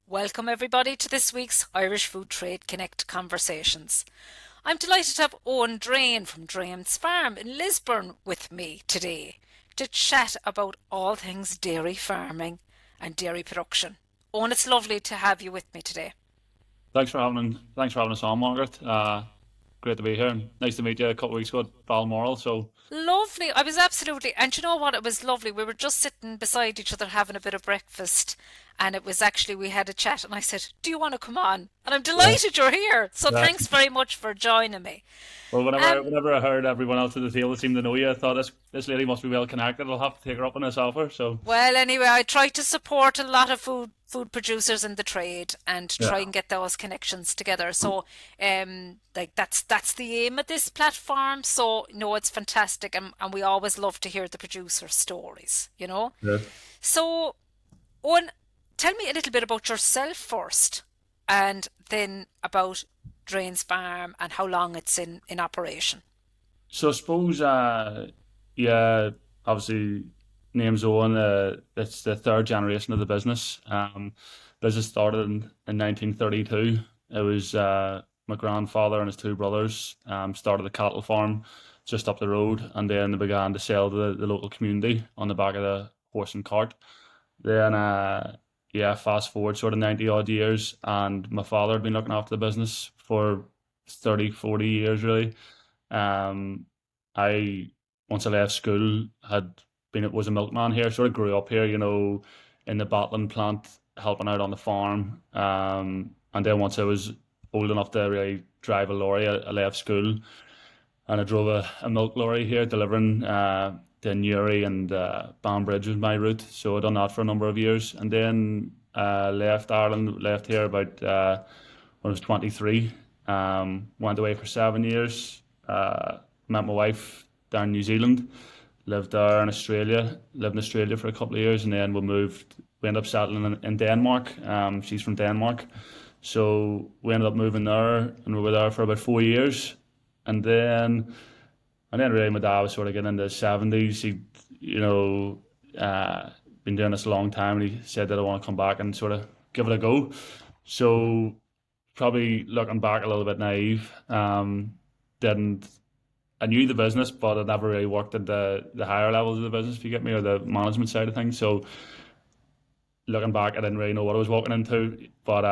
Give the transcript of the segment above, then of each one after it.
Welcome, everybody, to this week's Irish Food Trade Connect Conversations. I'm delighted to have Owen Drayne from Draynes Farm in Lisburn with me today to chat about all things dairy farming and dairy production. Owen, it's lovely to have you with me today. Thanks for having us on, Margaret. Great to be here. And nice to meet you a couple of weeks ago at Balmoral. So Lovely. I was absolutely, and you know what? It was lovely. We were just sitting beside each other having a bit of breakfast, and it was actually, we had a chat, and I said, "Do you want to come on?" And I'm yeah, delighted you're here. So yeah. thanks very much for joining me. Well, whenever Um, whenever I heard everyone else at the table seemed to know you, I thought this lady must be well connected. I'll have to take her up on this offer. So Well, anyway, I try to support a lot of food producers in the trade and try yeah, and get those connections together. So, like that's the aim of this platform. So, no, it's fantastic, and we always love to hear the producer stories. good. So, Owen, tell me a little bit about yourself first, and then about Drains Farm and how long it's in operation. So I suppose, yeah, obviously, name's Owen. It's the third generation of the business. Business started in 1932. It was my grandfather and his two brothers started a cattle farm just up the road, and then they began to sell to the local community on the back of the horse and cart. Then, yeah, fast forward sort of 90 odd years, and my father had been looking after the business for 30, 40 years, really. Um, I once I left school had been was a milkman here, sort of grew up here, in the bottling plant, helping out on the farm. And then once I was old enough to really drive a lorry, I left school and I drove a milk lorry here, delivering to Newry and Banbridge was my route. So I done that for a number of years, and then left Ireland, left here about when I was 23. Went away for 7 years. Met my wife down in New Zealand. Lived there in Australia. Lived in Australia for a couple of years, and then we moved. We ended up settling in Denmark. She's from Denmark, so we ended up moving there, and we were there for about 4 years, and then really my dad was sort of getting into his 70s. He, you know, uh, been doing this a long time, and he said that I want to come back and sort of give it a go. So probably looking back a little bit naive. Didn't I knew the business, but I never really worked at the higher levels of the business, if you get me, or the management side of things. So looking back, I didn't really know what I was walking into. But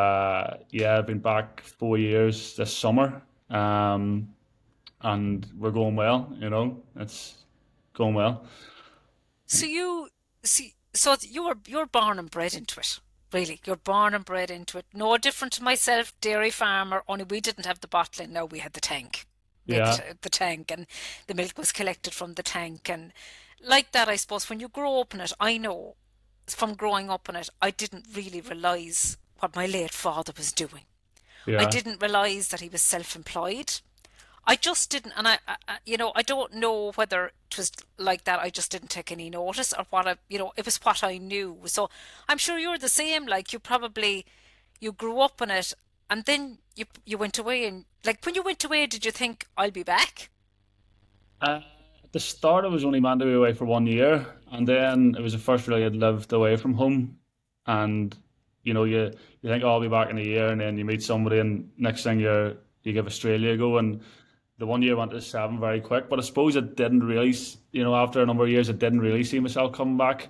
yeah, I've been back 4 years this summer, and we're going well. It's going well. So you see, so you're born and bred into it. Really, you're born and bred into it. No different to myself, dairy farmer. Only we didn't have the bottling. No, we had the tank. We had Yeah, the tank, and the milk was collected from the tank, and like that. I suppose when you grow up in it, I know from growing up in it, I didn't really realise what my late father was doing. I yeah. didn't realise that he was self-employed. I just didn't, and I don't know whether it was like that. I just didn't take any notice, or what it was what I knew. So I'm sure you're the same. Like you grew up in it, and then you went away, and like when you went away, did you think I'll be back? At the start, I was only meant to be away for 1 year, and then it was the first really I'd lived away from home. And you think, oh, I'll be back in a year, and then you meet somebody, and next thing you give Australia a go, and the 1 year went to seven very quick. But I suppose it didn't really, after a number of years, I didn't really see myself coming back.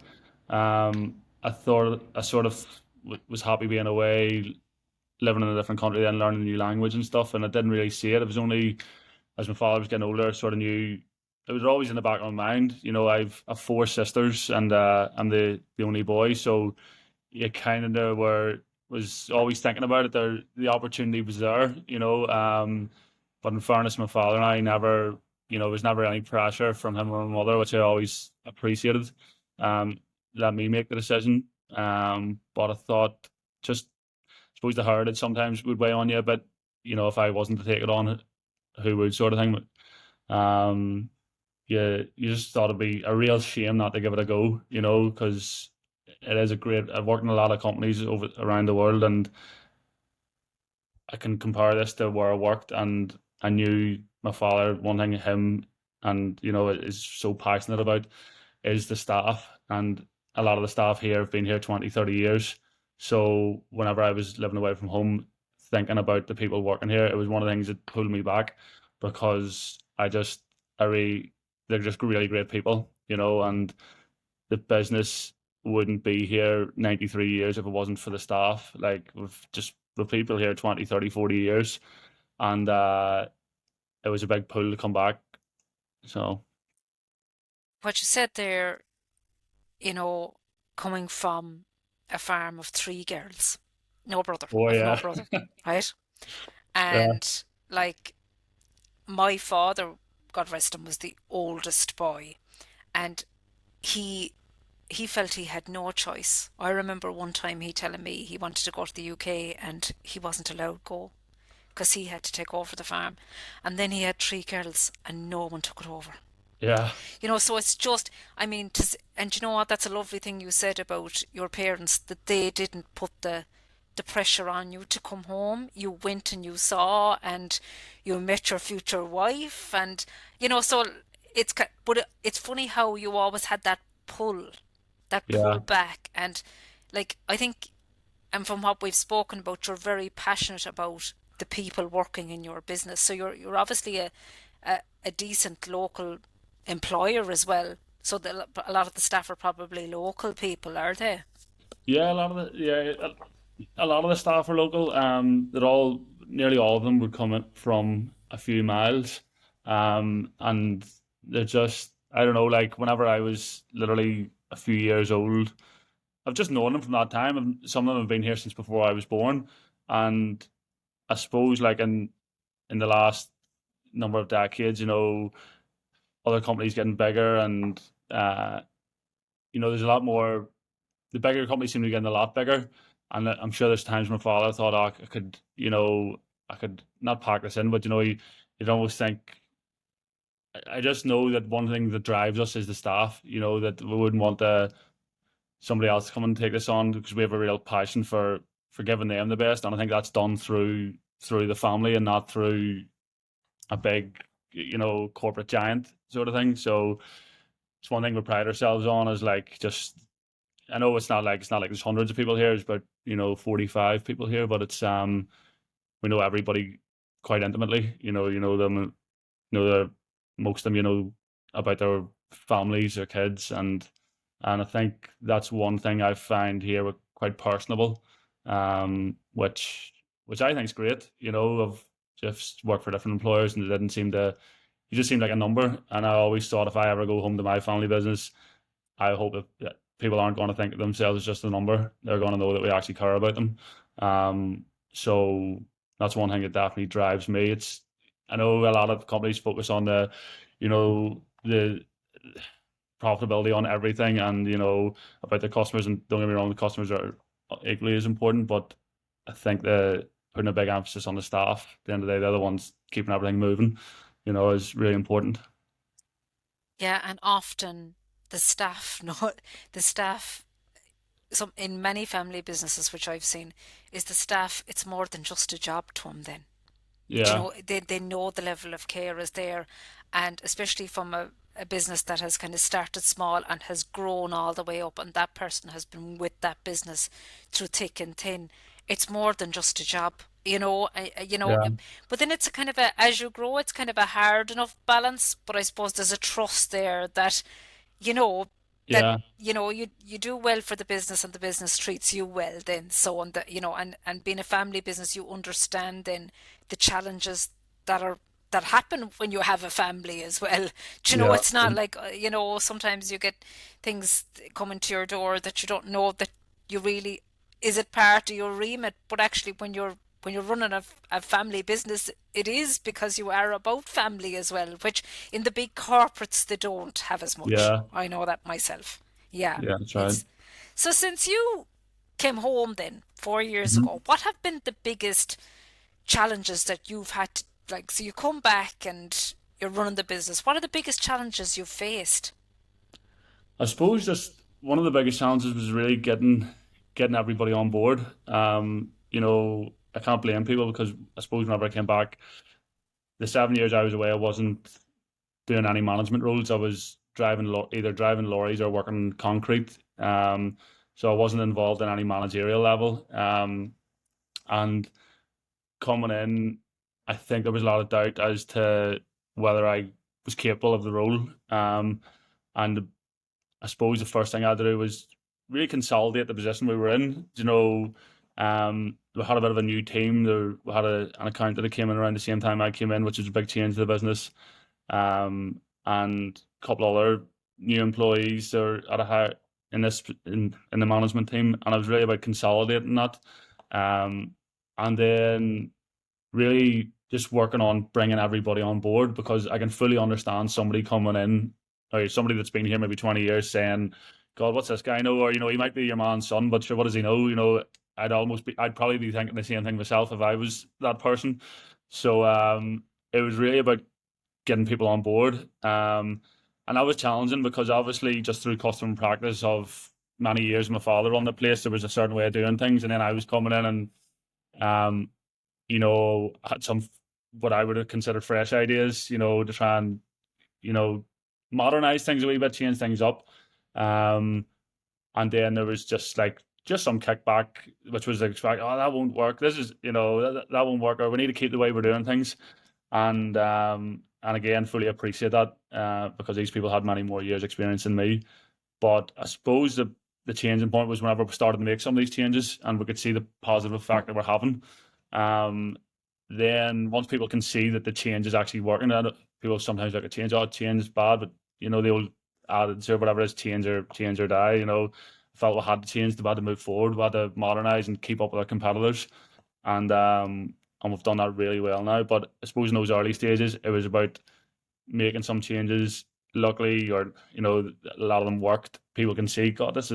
I thought I sort of was happy being away, living in a different country, then learning a new language and stuff, and I didn't really see it. It was only as my father was getting older, I sort of knew it was always in the back of my mind. I've four sisters, and I'm the only boy, so you kind of were was always thinking about it. The opportunity was there, but in fairness, my father and I never, there was never any pressure from him or my mother, which I always appreciated. Um, Let me make the decision. But I thought just I suppose the heritage sometimes would weigh on you, but if I wasn't to take it on, who would, sort of thing. But you just thought it'd be a real shame not to give it a go, because it is a great. I've worked in a lot of companies over around the world, and I can compare this to where I worked, and I knew my father. One thing him and is so passionate about is the staff, and a lot of the staff here have been here 20, 30 years. So whenever I was living away from home, thinking about the people working here, it was one of the things that pulled me back because I really, they're just really great people, and the business wouldn't be here 93 years if it wasn't for the staff. Like with people here 20, 30, 40 years. And it was a big pull to come back. So, What you said there, you know, coming from a farm of three girls, no brother. oh I've no yeah. brother, right? Yeah. And like my father, God rest him, was the oldest boy, and he he felt he had no choice. I remember one time he telling me he wanted to go to the UK and he wasn't allowed to go because he had to take over the farm, and then he had three girls and no one took it over. Yeah. So it's just, I mean, and you know what? That's a lovely thing you said about your parents, that they didn't put the pressure on you to come home. You went and you saw, and you met your future wife, and so it's funny how you always had that pull Yeah. back, and like I think, and from what we've spoken about, you're very passionate about the people working in your business. So you're obviously a decent local employer as well. So a lot of the staff are probably local people, are they? Yeah, a lot of the staff are local. Nearly all of them would come in from a few miles. And they're just, I don't know, like whenever I was literally a few years old, I've just known them from that time, and some of them have been here since before I was born. And I suppose like in the last number of decades, other companies getting bigger, and uh, there's a lot more. The bigger companies seem to be getting a lot bigger, and I'm sure there's times my father thought, oh, I could not pack this in, but you'd almost think. I just know that one thing that drives us is the staff. That we wouldn't want somebody else to come and take this on because we have a real passion for giving them the best, and I think that's done through the family and not through a big, corporate giant sort of thing. So it's one thing we pride ourselves on is like just I know it's not like there's hundreds of people here, it's about 45 people here, but it's we know everybody quite intimately. You know them, the most of them, about their families, their kids, and I think that's one thing I find here we're quite personable, which I think is great. I've just worked for different employers and it didn't seem to you just seemed like a number. And I always thought if I ever go home to my family business, I hope that people aren't going to think of themselves as just a number. They're going to know that we actually care about them. So that's one thing that definitely drives me. I know a lot of companies focus on the profitability on everything, and about the customers. And don't get me wrong, the customers are equally as important. But I think the putting a big emphasis on the staff. At the end of the day, they're the ones keeping everything moving. Is really important. Yeah, and often the staff, no, the staff, some in many family businesses which I've seen, is the staff. It's more than just a job to them. Then, Yeah, they know the level of care is there, and especially from a business that has kind of started small and has grown all the way up, and that person has been with that business through thick and thin. It's more than just a job, yeah, but then it's a kind of as you grow, it's kind of a hard enough balance. But I suppose there's a trust there that you know that yeah, you do well for the business and the business treats you well, then so on, and being a family business, you understand then the challenges that are that happen when you have a family as well. yeah, It's not like sometimes you get things coming to your door that you don't know that you really is it part of your remit, but actually when you're running a family business, it is because you are about family as well, which in the big corporates they don't have as much. yeah, I know that myself. Yeah, yeah. That's right. it's so since you came home then 4 years Mhm. ago, what have been the biggest challenges that you've had to, like, so you come back and you're running the business. What are the biggest challenges you've faced? I suppose just one of the biggest challenges was really getting everybody on board. I can't blame people because I suppose whenever I came back, the 7 years I was away, I wasn't doing any management roles. I was either driving lorries or working concrete. so I wasn't involved in any managerial level. And coming in, I think there was a lot of doubt as to whether I was capable of the role. And I suppose the first thing I had to do was really consolidate the position we were in. We had a bit of a new team. We had an accountant that came in around the same time I came in, which was a big change to the business. And a couple other new employees are at a high in the management team, and I was really about consolidating that. Um, and then really just working on bringing everybody on board, because I can fully understand somebody coming in, or somebody that's been here maybe 20 years saying, God, what's this guy know? Or, he might be your man's son, but sure, what does he know? I'd probably be thinking the same thing myself if I was that person. So it was really about getting people on board. And that was challenging because obviously just through custom practice of many years my father on the place, there was a certain way of doing things. And then I was coming in and um, had some what I would have considered fresh ideas, to try and, you know, modernize things a wee bit, change things up. Um, and then there was just some kickback, which was like, oh, that won't work. This is, that won't work, or we need to keep the way we're doing things. And again, fully appreciate that because these people had many more years experience than me. But I suppose the changing point was whenever we started to make some of these changes and we could see the positive effect that we're having. Um, then once people can see that the change is actually working, and people sometimes like a change, oh, change is bad, but the old adage or whatever it is, change or die. I felt we had to change, we had to move forward, we had to modernize and keep up with our competitors, and we've done that really well now. But I suppose in those early stages, it was about making some changes. Luckily, or a lot of them worked. People can see, God, that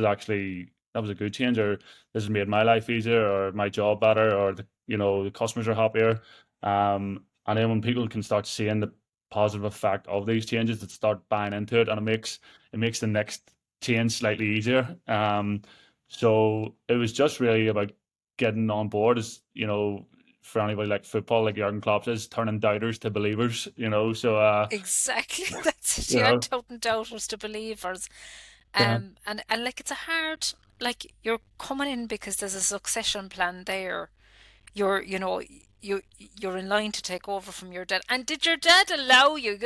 was a good change, or this has made my life easier, or my job better, or the customers are happier. And then when people can start seeing the positive effect of these changes, that start buying into it, and it makes the next change slightly easier. So it was just really about getting on board, as for anybody like football, like Jurgen Klopp says, turning doubters to believers. Exactly. That's it. you Yeah, know, toting doubters to believers. yeah, And like it's a hard, like you're coming in because there's a succession plan there. You're, you know, you're in line to take over from your dad. And did your dad allow you?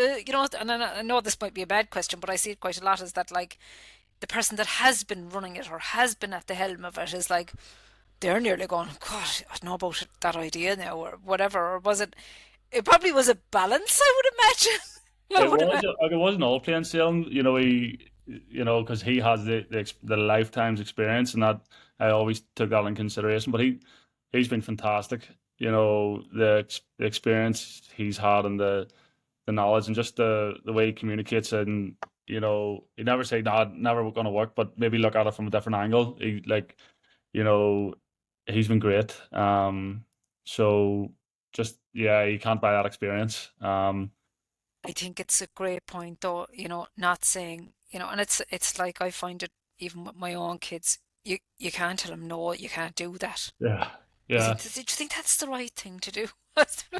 And I know this might be a bad question, but I see it quite a lot. Is that like the person that has been running it or has been at the helm of it is like they're nearly going, God, I don't know about that idea now or whatever. Or was it? It probably was a balance, I would imagine. I it would was imagine. like it wasn't all plain sailing. Because he has the lifetime's experience, and that I always took that in consideration. But he's been fantastic. The experience he's had, and the knowledge, and just the way he communicates, and he never say, "Nah, never going to work," but maybe look at it from a different angle. You know, he's been great. So just, yeah, you can't buy that experience. I think it's a great point, though, not saying, and it's like I find it even with my own kids, you can't tell them no, you can't do that. Yeah, You yeah, think, do you think that's the right thing to do?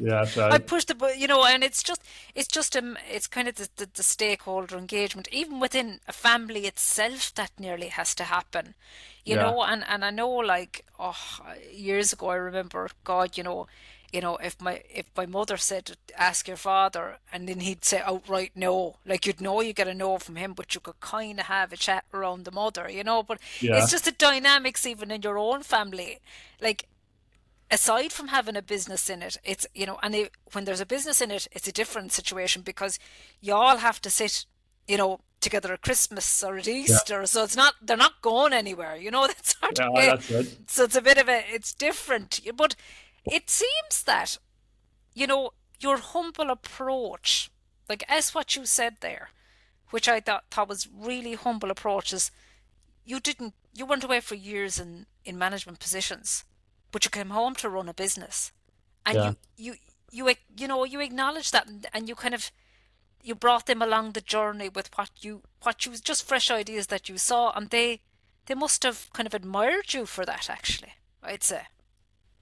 yeah. That's I right. push and it's kind of the stakeholder engagement, even within a family itself, that nearly has to happen, Yeah, and I know, like, oh, years ago, I remember, God, if my mother said, ask your father, and then he'd say outright no, like you get a no from him, but you could kind of have a chat around the mother, but it's yeah, just the dynamics even in your own family, like, aside from having a business in it, it's, when there's a business in it, it's a different situation because you all have to sit, together at Christmas or at yeah, Easter. So they're not going anywhere, that sort yeah. of way. That's it. So it's different. But it seems that, you know, your humble approach, like as what you said there, which I thought was really humble approach, is you weren't away for years in management positions, but you came home to run a business, and Yeah, you acknowledge that, and you kind of you brought them along the journey with what you just fresh ideas that you saw, and they must have kind of admired you for that, actually, I'd say.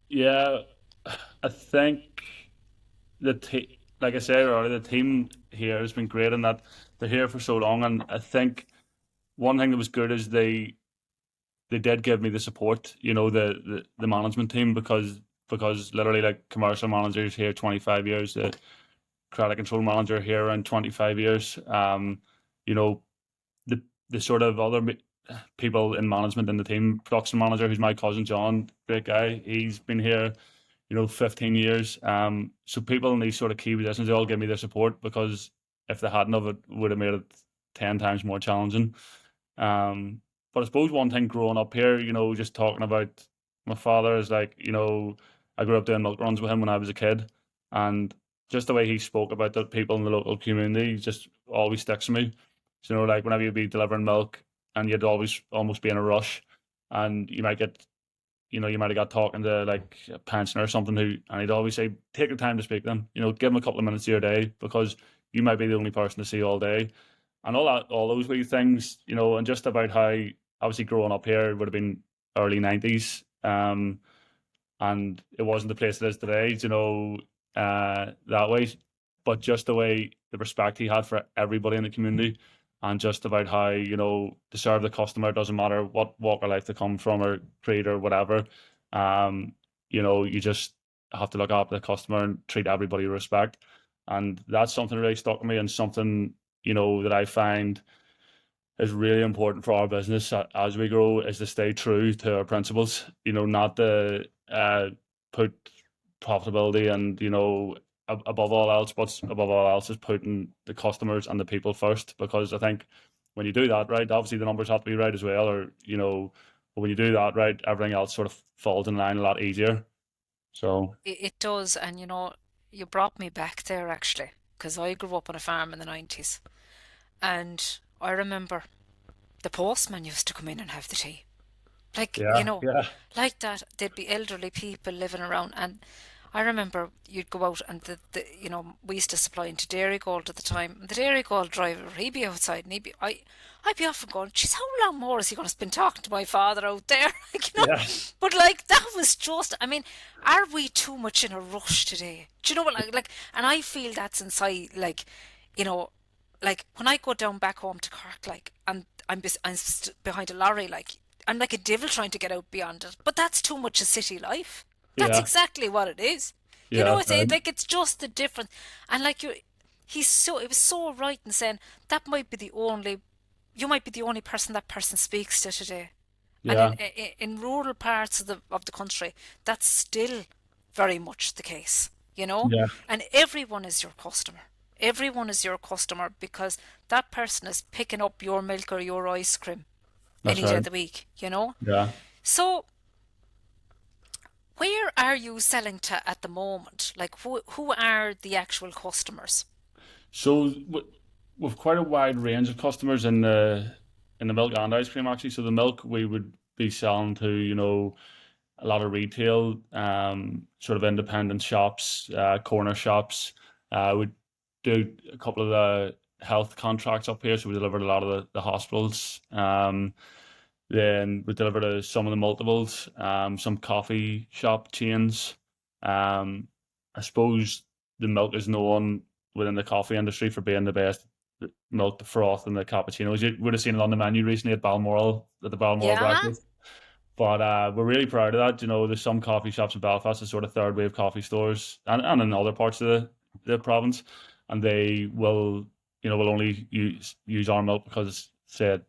yeah. I think like I said earlier, the team here has been great in that they're here for so long, and I think one thing that was good is they did give me the support, the management team, because literally like commercial managers here 25 years, the credit control manager here around 25 years. You know, the sort of other people in management in the team, production manager, who's my cousin John, great guy. He's been here, 15 years. So people in these sort of key positions, they all give me their support, because if they hadn't of it, would have made it 10 times more challenging. But I suppose one thing growing up here, just talking about my father, is like, I grew up doing milk runs with him when I was a kid, and just the way he spoke about the people in the local community just always sticks to me. So, like whenever you'd be delivering milk, and you'd always almost be in a rush, and you might have got talking to like a pensioner or something, and he'd always say, take the time to speak to them, give them a couple of minutes of your day, because you might be the only person to see all day. And all those wee things, and just about how, obviously growing up here, it would have been early 90s. And it wasn't the place it is today, that way. But just the way, the respect he had for everybody in the community, and just about how, to serve the customer, doesn't matter what walk of life they come from, or creed, or whatever. You just have to look after the customer and treat everybody with respect. And that's something that really stuck with me, and something, that I find is really important for our business as we grow, is to stay true to our principles, not to put profitability and, above all else. What's above all else is putting the customers and the people first, because I think when you do that right, obviously the numbers have to be right as well, or, but when you do that right, everything else sort of falls in line a lot easier. So, It does, and you brought me back there actually, because I grew up on a farm in the 90s, and I remember the postman used to come in and have the tea. Like, yeah, yeah, like that, there'd be elderly people living around, and I remember you'd go out, and we used to supply into Dairy Gold at the time. The Dairy Gold driver, he'd be outside, and I'd be often going, "Geez, how long more is he going to spend talking to my father out there?" yeah, But like that was just, I mean, are we too much in a rush today? Do you know what, and I feel that's inside, you know, like when I go down back home to Cork, and behind a lorry, I'm like a devil trying to get out beyond it. But that's too much of city life. That's yeah, exactly what it is. yeah, It's just the difference. And it was so right in saying that you might be the only person that person speaks to today. And yeah, in rural parts of the country, that's still very much the case, you know? yeah. And everyone is your customer. Everyone is your customer, because that person is picking up your milk or your ice cream That's any day right. of the week. Yeah. So, where are you selling to at the moment? Like, who are the actual customers? So we've quite a wide range of customers in the milk and ice cream, actually. So the milk we would be selling to, a lot of retail, sort of independent shops, corner shops. We do a couple of the health contracts up here, so we deliver to a lot of the hospitals. Then we deliver to some of the multiples, some coffee shop chains. Um, I suppose the milk is known within the coffee industry for being the best milk, the froth, and the cappuccinos. You would have seen it on the menu recently at the Balmoral Yeah, breakfast. But we're really proud of that. There's some coffee shops in Belfast, the sort of third wave coffee stores, and in other parts of the province, and they will only use our milk because, say,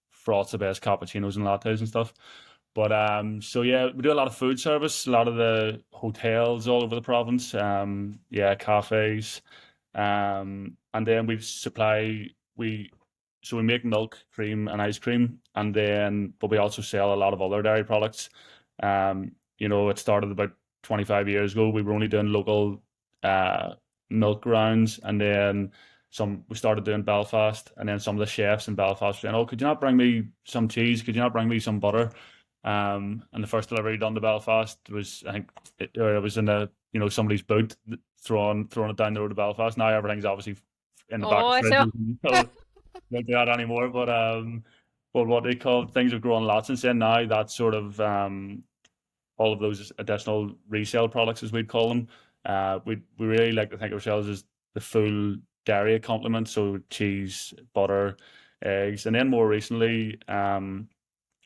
froth's the best cappuccinos and lattes and stuff. But so yeah, we do a lot of food service, a lot of the hotels all over the province. Yeah, cafes, and then we make milk, cream, and ice cream, and then but we also sell a lot of other dairy products. It started about 25 years ago. We were only doing local uh, milk rounds, and then we started doing Belfast, and then some of the chefs in Belfast were saying, "Oh, could you not bring me some cheese? Could you not bring me some butter?" And the first delivery done to Belfast was, I think, it was in somebody's boot, throwing it down the road to Belfast. Now everything's obviously in the back oh, of I know. fridges, so don't do that anymore. But what they call, things have grown lots since then. Now that's sort of all of those additional resale products, as we'd call them. We really like to think of ourselves as the full dairy complement, so cheese, butter, eggs, and then more recently,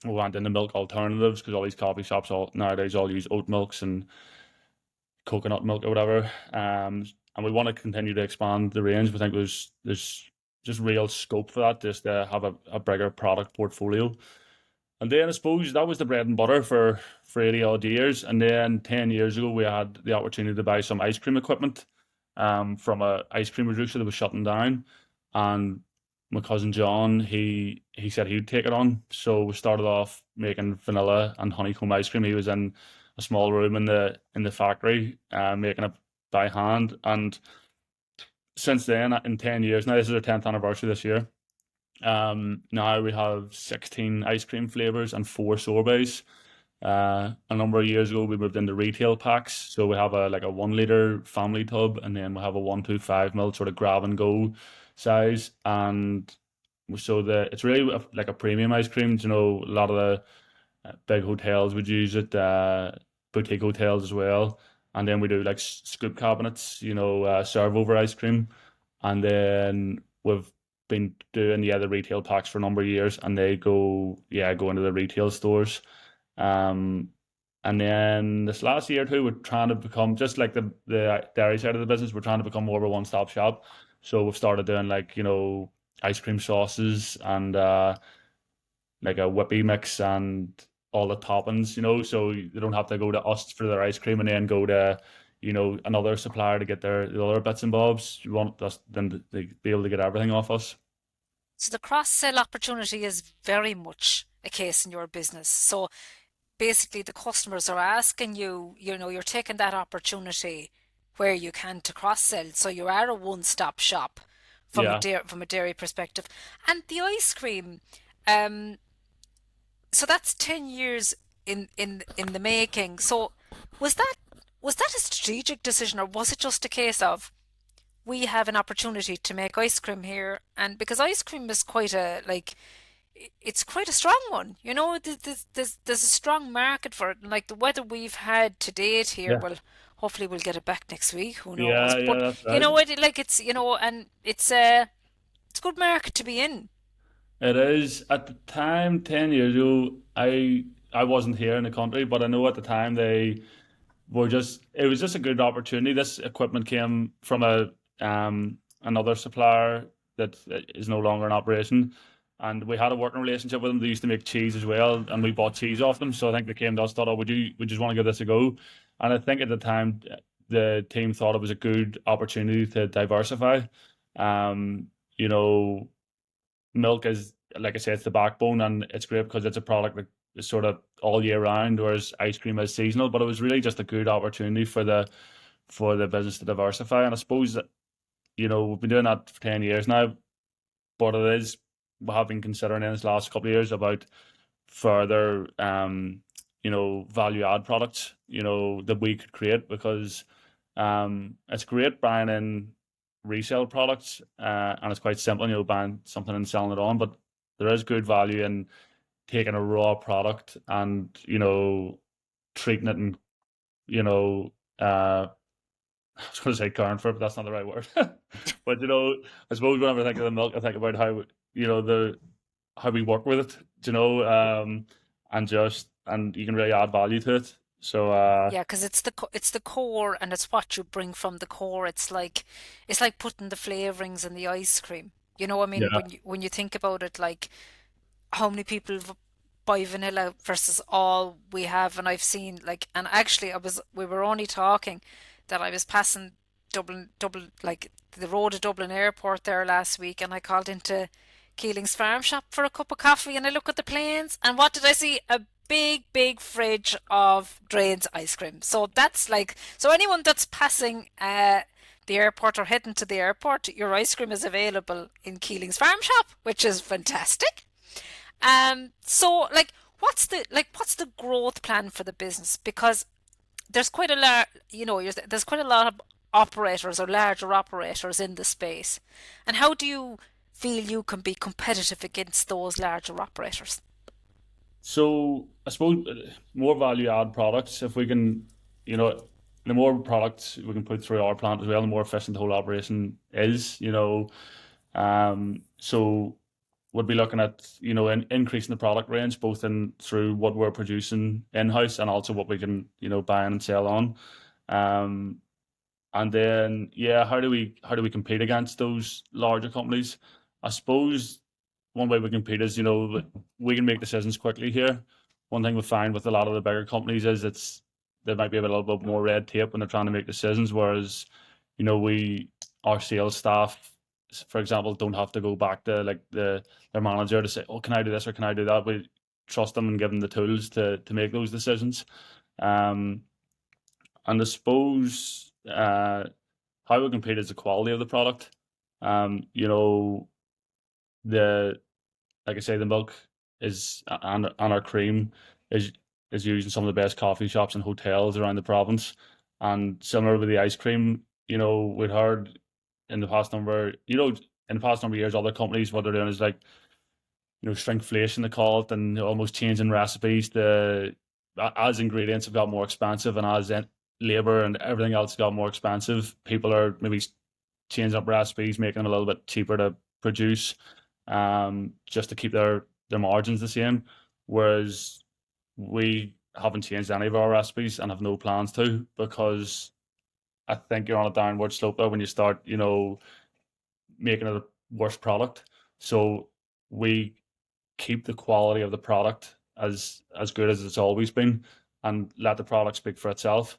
we went into milk alternatives because all these coffee shops all nowadays all use oat milks and coconut milk or whatever. And we want to continue to expand the range. We think there's just real scope for that, just to have a bigger product portfolio. And then I suppose that was the bread and butter for 80 odd years. And then 10 years ago, we had the opportunity to buy some ice cream equipment from a ice cream producer that was shutting down. And my cousin John, he said he'd take it on. So we started off making vanilla and honeycomb ice cream. He was in a small room in the factory, making it by hand. And since then, in 10 years, now this is our 10th anniversary this year. Now we have 16 ice cream flavors and four sorbets. A number of years ago, we moved into retail packs. So we have a like a 1 liter family tub, and then we have a 125 ml sort of grab and go size. And so it's really like a premium ice cream. You know, a lot of the big hotels would use it, boutique hotels as well. And then we do like scoop cabinets, serve over ice cream. And then we've been doing the retail packs for a number of years, and they go into the retail stores. Um, and then this last year or two, we're trying to become just like the dairy side of the business. We're trying to become more of a one stop shop. So we've started doing like ice cream sauces and like a whippy mix and all the toppings. So they don't have to go to us for their ice cream and then go to another supplier to get the other bits and bobs. You want us them to be able to get everything off us. So the cross-sell opportunity is very much a case in your business. So basically the customers are asking you, you're taking that opportunity where you can to cross-sell. So you are a one-stop shop Yeah. from a dairy perspective. And the ice cream, um, so that's 10 years in the making. So was that was that a strategic decision, or was it just a case of we have an opportunity to make ice cream here? And because ice cream is quite a like it's quite a strong one. There's a strong market for it. And like the weather we've had to date here, Yeah. well, hopefully we'll get it back next week. Who knows? Yeah, But yeah, that's right. like and it's a good market to be in. It is. At the time, 10 years ago, I wasn't here in the country, but I know at the time it was just a good opportunity. This equipment came from a another supplier that is no longer in operation, and we had a working relationship with them. They used to make cheese as well, and we bought cheese off them. So I think they came to us, thought, "Oh, would you just want to give this a go?" And I think at the time, the team thought it was a good opportunity to diversify. You know, milk is, like I said, it's the backbone, and it's great because it's a product that is sort of all year round, whereas ice cream is seasonal. But it was really just a good opportunity for the business to diversify. And I suppose that we've been doing that for 10 years now, but we have been considering in this last couple of years about further value add products that we could create, because it's great buying in resale products, and it's quite simple, buying something and selling it on, but there is good value in taking a raw product and treating it and you know I was going to say caring for it, but that's not the right word. But I suppose whenever I think of the milk, I think about how the how we work with it, and you can really add value to it. So Yeah, because it's the core, and it's what you bring from the core. It's like putting the flavorings in the ice cream. I mean, yeah, when you think about it, like how many people buy vanilla versus all we have. And I've seen like, and actually we were only talking that I was passing Dublin, like the road to Dublin Airport there last week, and I called into Keeling's Farm Shop for a cup of coffee, and I look at the planes, and what did I see? A big fridge of Draynes ice cream. So that's like, so anyone that's passing the airport or heading to the airport, your ice cream is available in Keeling's Farm Shop, which is fantastic. So like, what's the growth plan for the business? Because there's quite a lot, there's quite a lot of operators or larger operators in the space. And how do you feel you can be competitive against those larger operators? so I suppose more value add products. If we can, the more products we can put through our plant as well, the more efficient the whole operation is. So would be looking at, increasing the product range, both in through what we're producing in-house and also what we can, buy and sell on. Um, and then, yeah, how do we compete against those larger companies? I suppose one way we compete is, we can make decisions quickly here. One thing we find with a lot of the bigger companies is there might be a little bit more red tape when they're trying to make decisions, whereas, our sales staff, for example, don't have to go back to like their manager to say, oh, can I do this or can I do that? We trust them and give them the tools to make those decisions. Um, and I suppose how we compete is the quality of the product. The like I say, the milk is and our cream is is used in some of the best coffee shops and hotels around the province. And similar with the ice cream, we'd heard in the past number, in the past number of years, other companies what they're doing is like, shrinkflation they call it, and almost changing recipes to as ingredients have got more expensive and as labor and everything else got more expensive, people are maybe changing up recipes, making them a little bit cheaper to produce, just to keep their margins the same. Whereas we haven't changed any of our recipes and have no plans to, because I think you're on a downward slope there when you start, making it a worse product. So we keep the quality of the product as good as it's always been and let the product speak for itself.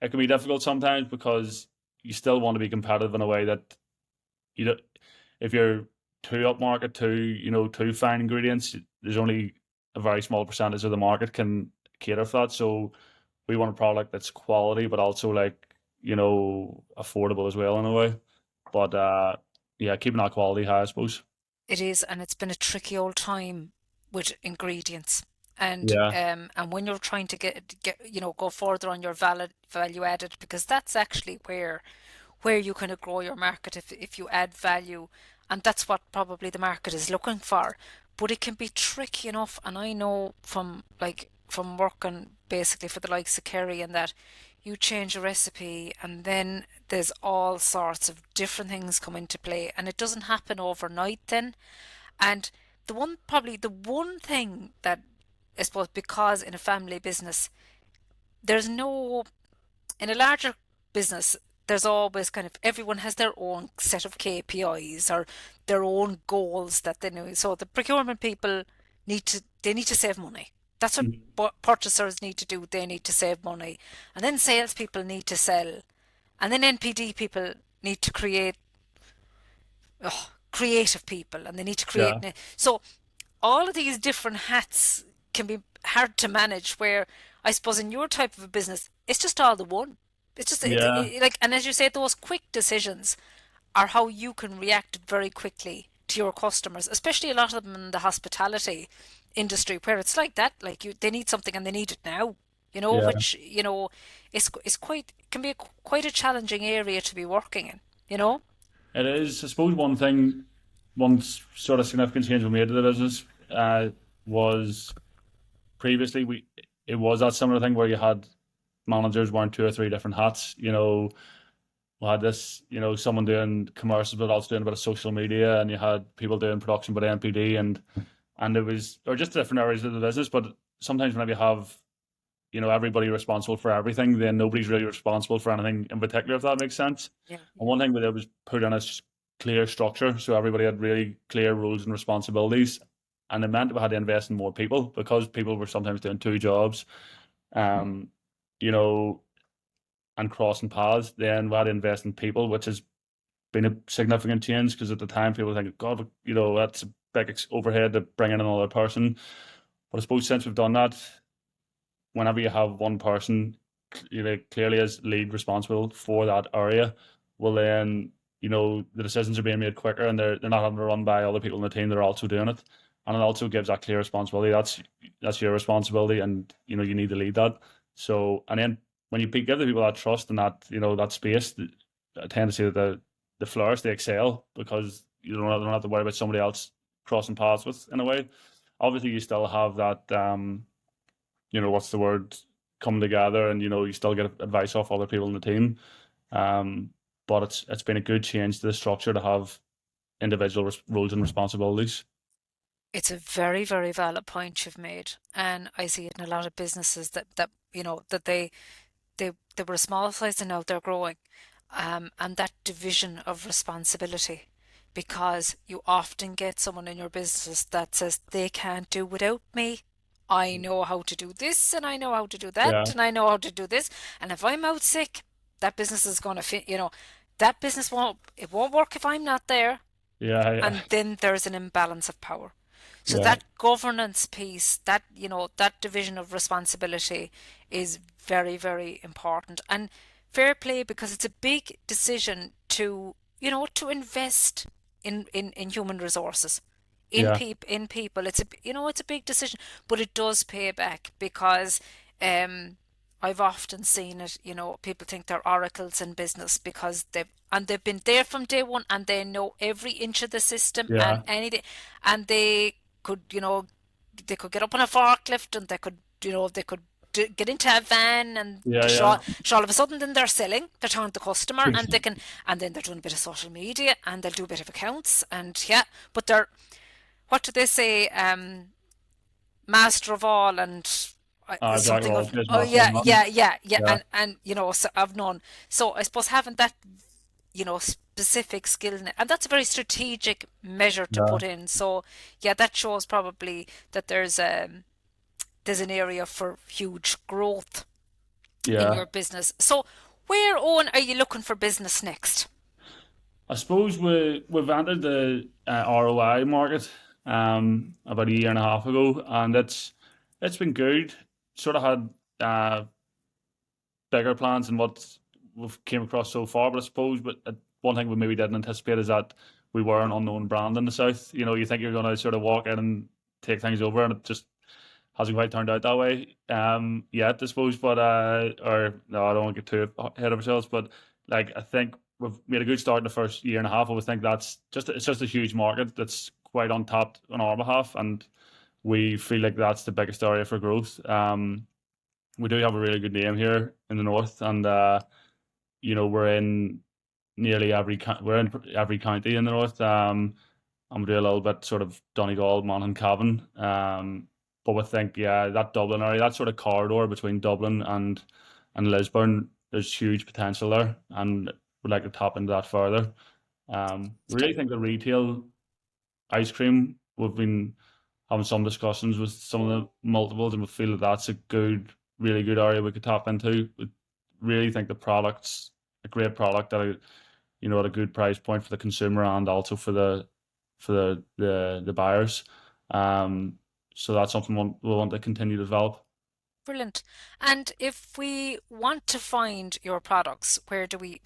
It can be difficult sometimes because you still want to be competitive in a way that you don't, if you're too upmarket, too fine ingredients, there's only a very small percentage of the market can cater for that. So we want a product that's quality, but also like, affordable as well in a way. But yeah, keeping that quality high, I suppose. It is, and it's been a tricky old time with ingredients. Yeah. And when you're trying to go further on your value added, because that's actually where you kind of grow your market if you add value, and that's what probably the market is looking for. But it can be tricky enough, and I know from working basically for the likes of Kerry and that you change a recipe and then there's all sorts of different things come into play and it doesn't happen overnight then. And the one thing that I suppose, because in a family business there's no in a larger business, there's always kind of everyone has their own set of KPIs or their own goals that they know. So the procurement people need to save money. That's what Mhm. purchasers need to do. They need to save money, and then salespeople need to sell, and then NPD people need to create creative people, and they need to create. Yeah. So all of these different hats can be hard to manage. Where I suppose in your type of a business, it's just all the one. It's just Yeah. like, and as you say, those quick decisions are how you can react very quickly to your customers, especially a lot of them in the hospitality industry, where it's like that. Like they need something and they need it now. Yeah. Which is quite can be quite a challenging area to be working in. You know. It is. I suppose one sort of significant change we made to the business was previously it was that similar thing where you had managers wearing two or three different hats. We had this, someone doing commercials but also doing a bit of social media, and you had people doing production but NPD, and it was or just different areas of the business. But sometimes whenever you have everybody responsible for everything, then nobody's really responsible for anything in particular, if that makes sense. Yeah. And one thing we did was put in a clear structure so everybody had really clear roles and responsibilities. And it meant that we had to invest in more people because people were sometimes doing two jobs, um, you know, and crossing paths. Then we had to invest in people, which has been a significant change because at the time people think, God, that's a big overhead to bring in another person. But I suppose since we've done that, whenever you have one person clearly as lead responsible for that area, well then the decisions are being made quicker and they're not having to run by other people in the team that are also doing it, and it also gives that clear responsibility. That's your responsibility, and you need to lead that. So and then when you give the people that trust and that that space, I tend to see that the flourish, they excel because you don't have to worry about somebody else crossing paths with in a way. Obviously, you still have that what's the word, come together, and you still get advice off other people in the team. Um, but it's been a good change to the structure to have individual roles and responsibilities. It's a very, very valid point you've made, and I see it in a lot of businesses that that they were a small size and now they're growing, and that division of responsibility, because you often get someone in your business that says they can't do without me. I know how to do this, and I know how to do that, Yeah, and I know how to do this, and if I'm out sick, that business is going to fit. That business won't work if I'm not there, yeah, yeah, and then there's an imbalance of power. So yeah, that governance piece, that division of responsibility is very, very important. And fair play, because it's a big decision to invest in human resources, yeah. in people. It's a big decision, but it does pay back because um I've often seen it. People think they're oracles in business because they've been there from day one, and they know every inch of the system and Yeah, anything, and could, they could get up on a forklift, and they could get into a van, and yeah, yeah. sure, all of a sudden then they're selling, they're talking to the customer, and Jeez. and then they're doing a bit of social media, and they'll do a bit of accounts, and yeah, but they're, what do they say, master of all, and Jack of something all of, trades, oh master of yeah, none. yeah, yeah, yeah, Yeah, and so I've known, so I suppose having that, specific skill, and that's a very strategic measure to yeah, put in. So yeah, that shows probably that there's an area for huge growth in yeah. your business. So where, Owen, are you looking for business next? I suppose we've entered the ROI market about a year and a half ago, and it's been good. Sort of had bigger plans than what we've came across so far, but I suppose, one thing we maybe didn't anticipate is that we were an unknown brand in the south. You think you're going to sort of walk in and take things over, and it just hasn't quite turned out that way yet, I suppose. But or no, I don't want to get too ahead of ourselves. But like, I think we've made a good start in the first year and a half. I would think it's just a huge market that's quite untapped on our behalf, and we feel like that's the biggest area for growth. We do have a really good name here in the north, and we're in we're in every county in the north. And we do a little bit sort of Donegal, Monaghan, Cavan. But we think, yeah, that Dublin area, that sort of corridor between Dublin and Lisburn, there's huge potential there, and we'd like to tap into that further. We really think the retail ice cream, we've been having some discussions with some of the multiples, and we feel that that's a really good area we could tap into. We really think the product's a great product at at a good price point for the consumer and also for the buyers. Um, so that's something we want to continue to develop. Brilliant. And if we want to find your products, where do we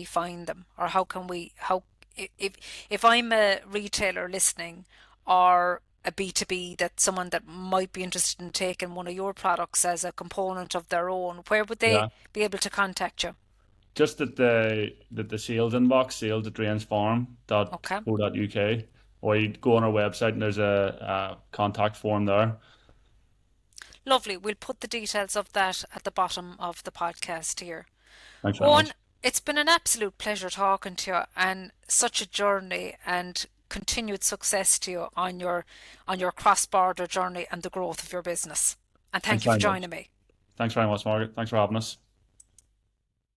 find them, or how can we how if if I'm a retailer listening, or a B2B, that someone that might be interested in taking one of your products as a component of their own, where would they Yeah. be able to contact you? Just at the sales inbox, sales at Okay. drainesfarm.co.uk, or you go on our website and there's a contact form there. Lovely. We'll put the details of that at the bottom of the podcast here. Thanks very Owen, much. it's been an absolute pleasure talking to you, and such a journey, and continued success to you on your cross-border journey and the growth of your business. And Thanks thank you for very much. joining me. Thanks very much, Margaret. Thanks for having us.